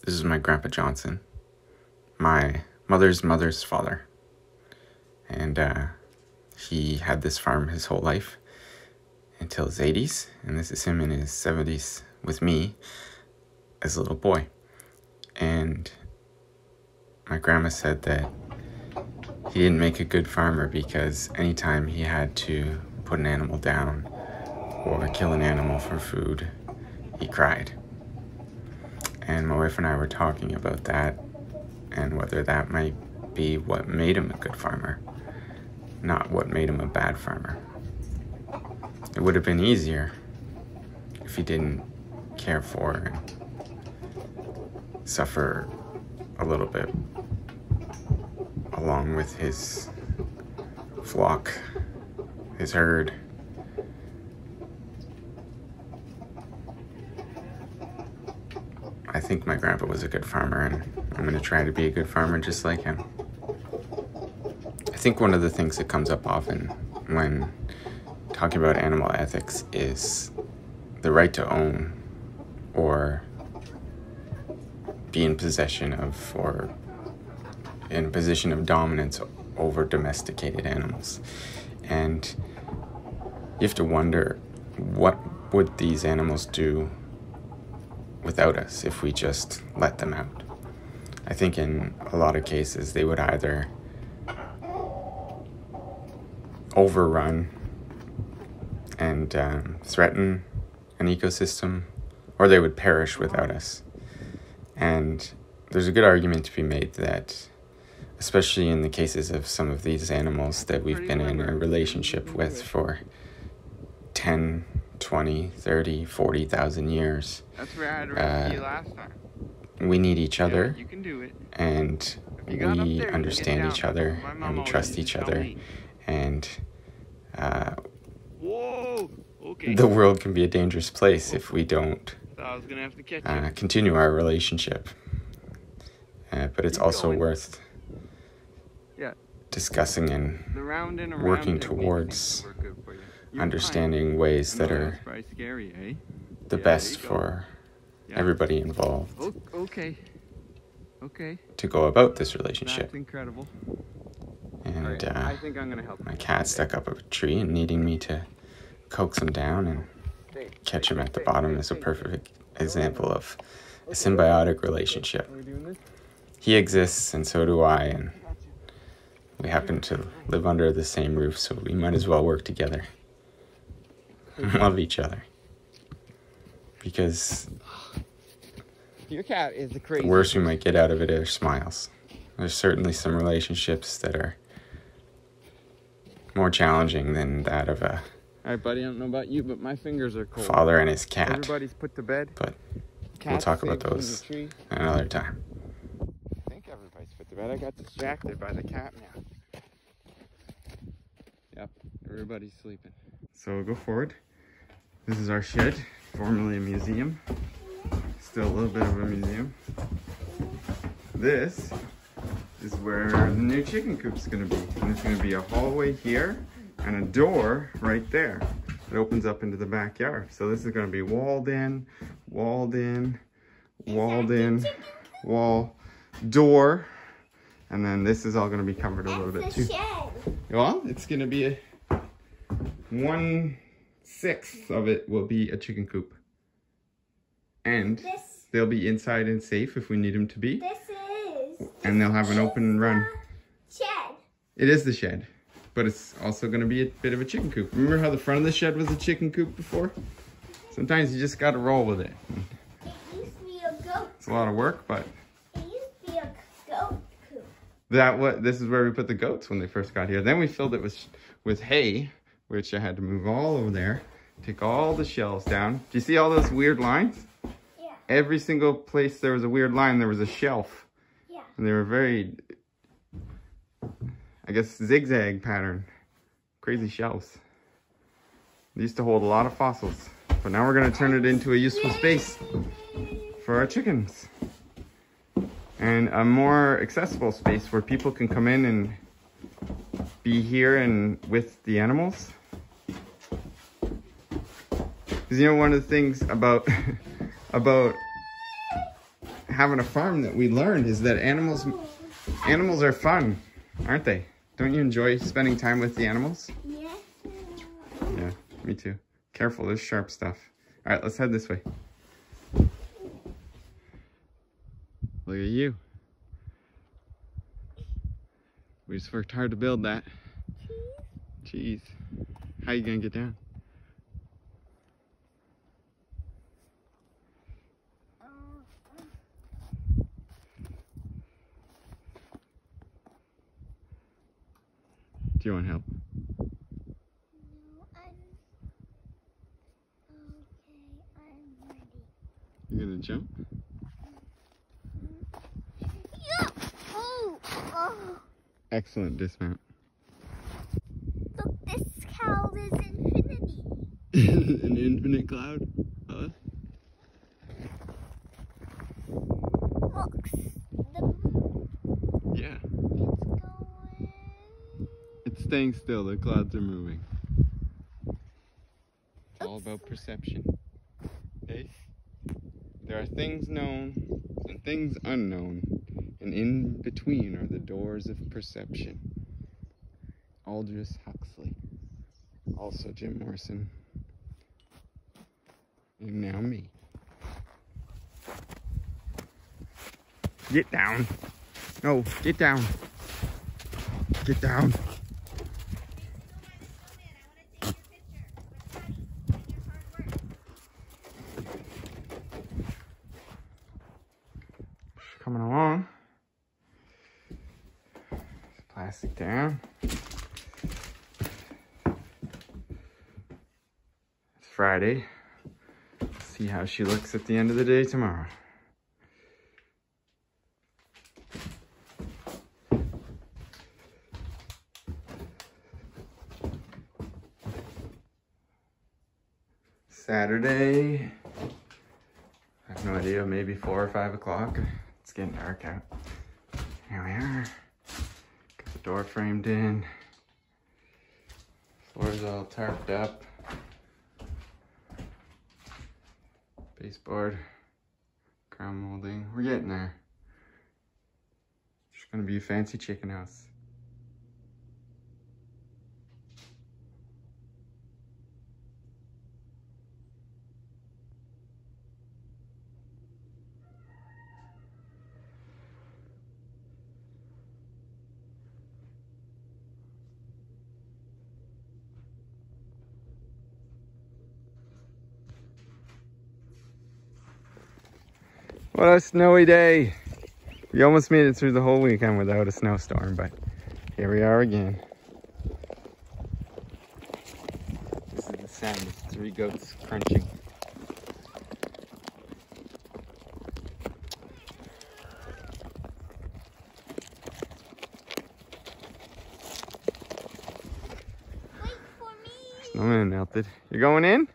This is my Grandpa Johnson, my mother's father. And he had this farm his whole life until his 80s. And this is him in his 70s with me as a little boy. And my grandma said that he didn't make a good farmer because anytime he had to put an animal down or kill an animal for food, he cried. And my wife and I were talking about that and whether that might be what made him a good farmer, not what made him a bad farmer. It would have been easier if he didn't care for and suffer a little bit along with his flock, his herd. I think my grandpa was a good farmer, and I'm going to try to be a good farmer just like him. I think one of the things that comes up often when talking about animal ethics is the right to own or be in possession of or in a position of dominance over domesticated animals. And you have to wonder, what would these animals do without us if we just let them out? I think in a lot of cases they would either overrun and threaten an ecosystem, or they would perish without us. And there's a good argument to be made that, especially in the cases of some of these animals that we've been in a relationship with for 10, 20, 30, 40,000 years. That's where I had to see you last time. We need each other, you can do it. And we understand each other, and we trust each other, and whoa! Okay. The world can be a dangerous place if we don't I was gonna have to catch you. continue our relationship. But it's also worth discussing and working towards understanding ways that are the best for everybody involved to go about this relationship. That's incredible. And I think I'm gonna help my cat stuck up a tree and needing me to coax him down and catch him at the bottom is a perfect example of a symbiotic relationship. He exists and so do I, and we happen to live under the same roof, so we might as well work together and love each other. Because your cat is the crazy. The worst we might get out of it are smiles. There's certainly some relationships that are more challenging than that of a Alright, buddy, I don't know about you, but my fingers are cold. father and his cat. Everybody's put to bed. But we'll talk about those another time. I think everybody's put to bed. I got distracted by the cat now. Yep, everybody's sleeping. So go forward. This is our shed, formerly a museum. Still a little bit of a museum. This is where the new chicken coop's gonna be. And there's gonna be a hallway here and a door right there. It opens up into the backyard. So this is gonna be walled in, walled in, walled in, wall, door. And then this is all gonna be covered a little bit too. Well, it's gonna be a 1/6 of it will be a chicken coop. And they'll be inside and safe if we need them to be. And they'll have an open run. Shed. It is the shed, but it's also going to be a bit of a chicken coop. Remember how the front of the shed was a chicken coop before? Sometimes you just got to roll with it. It used to be a goat. It's a lot of work, but It used to be a goat coop. this is where we put the goats when they first got here. Then we filled it with hay, which I had to move all over there, take all the shelves down. Do you see all those weird lines? Yeah. Every single place there was a weird line, there was a shelf. Yeah. And they were very, I guess, zigzag pattern. Crazy shelves. They used to hold a lot of fossils. But now we're going to turn it into a useful space for our chickens. And a more accessible space where people can come in and be here and with the animals. Because you know, one of the things about having a farm that we learned is that animals are fun, aren't they? Don't you enjoy spending time with the animals? Yeah. Yeah, me too. Careful, there's sharp stuff. All right, let's head this way. Look at you. We just worked hard to build that. Jeez. How you gonna get down? Do you want help? No, I'm ready. You're gonna jump? Yeah. Oh. Excellent dismount. Look, this cow is infinity. An infinite cloud? Look, the moon. Yeah. It's going. It's staying still. The clouds are moving. It's all about perception. Okay? There are things known and things unknown, and in between are the doors of perception. Aldous Huxley. Also Jim Morrison. And now me. Get down. No, get down. Get down. Coming along. Plastic down. It's Friday. See how she looks at the end of the day tomorrow. Saturday. I have no idea, maybe 4 or 5 o'clock. It's getting dark out. Here we are. Got the door framed in. Floor's all tarped up. Baseboard. Crown molding. We're getting there. It's gonna be a fancy chicken house. What a snowy day. We almost made it through the whole weekend without a snowstorm, but here we are again. This is the sound of 3 goats crunching. Wait for me. Snowman melted. You're going in?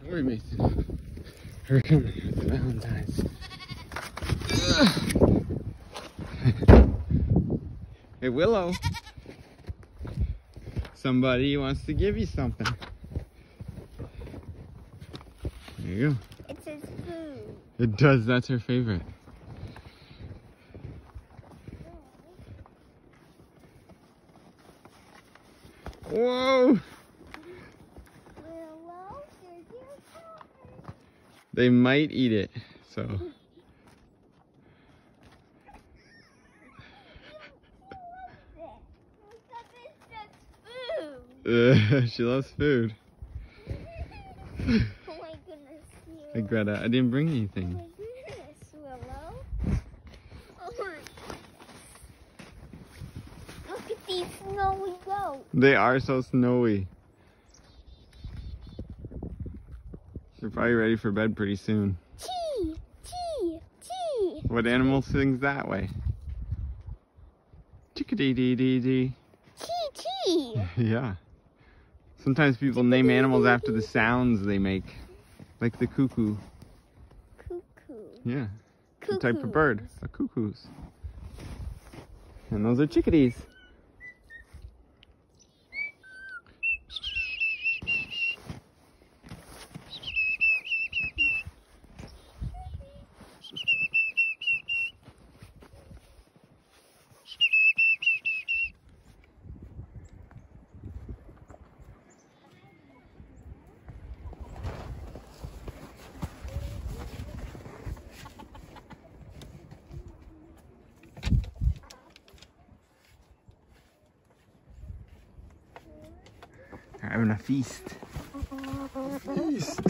Sorry, Mason. We're coming with the Valentine's. Hey, Willow. Somebody wants to give you something. There you go. It says food. It does. That's her favorite. Whoa! Willow, here's your card. They might eat it, so. She loves food. Oh my goodness, Hey, Greta, I didn't bring anything. Oh my goodness, Willow. Oh my goodness. Look at these snowy goats. They are so snowy. They're probably ready for bed pretty soon. Chee, chee, chee. What animal sings that way? Chickadee-dee-dee-dee. Chee, chee. Yeah. Sometimes people name animals after the sounds they make. Like the cuckoo. Cuckoo. Yeah. A type of bird. A cuckoos. And those are chickadees. They're having a feast. Feast.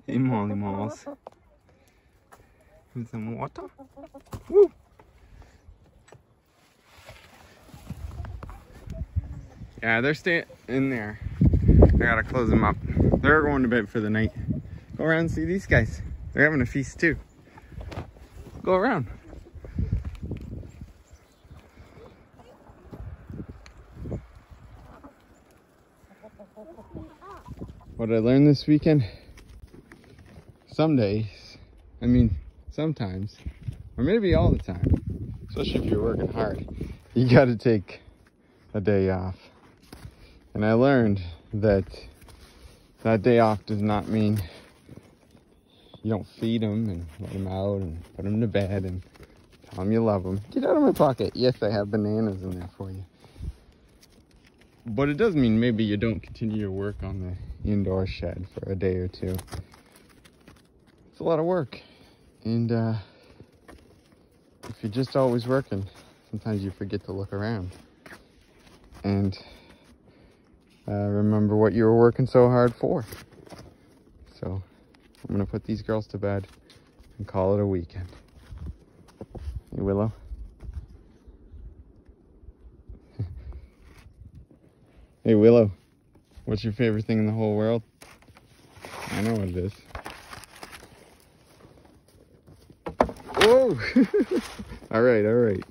Hey, Molly Malls. With some water. Woo! Yeah, they're staying in there. I gotta close them up. They're going to bed for the night. Go around and see these guys. They're having a feast too. Go around. What I learned this weekend, some days, I mean, sometimes, or maybe all the time, especially if you're working hard, you gotta take a day off. And I learned that that day off does not mean you don't feed them and let them out and put them to bed and tell them you love them. Get out of my pocket. Yes, I have bananas in there for you. But it does mean maybe you don't continue your work on the indoor shed for a day or two. It's a lot of work. And if you're just always working, sometimes you forget to look around. And remember what you were working so hard for. So I'm gonna put these girls to bed and call it a weekend. Hey, Willow. Hey, Willow. What's your favorite thing in the whole world? I know what it is. Oh! All right, all right.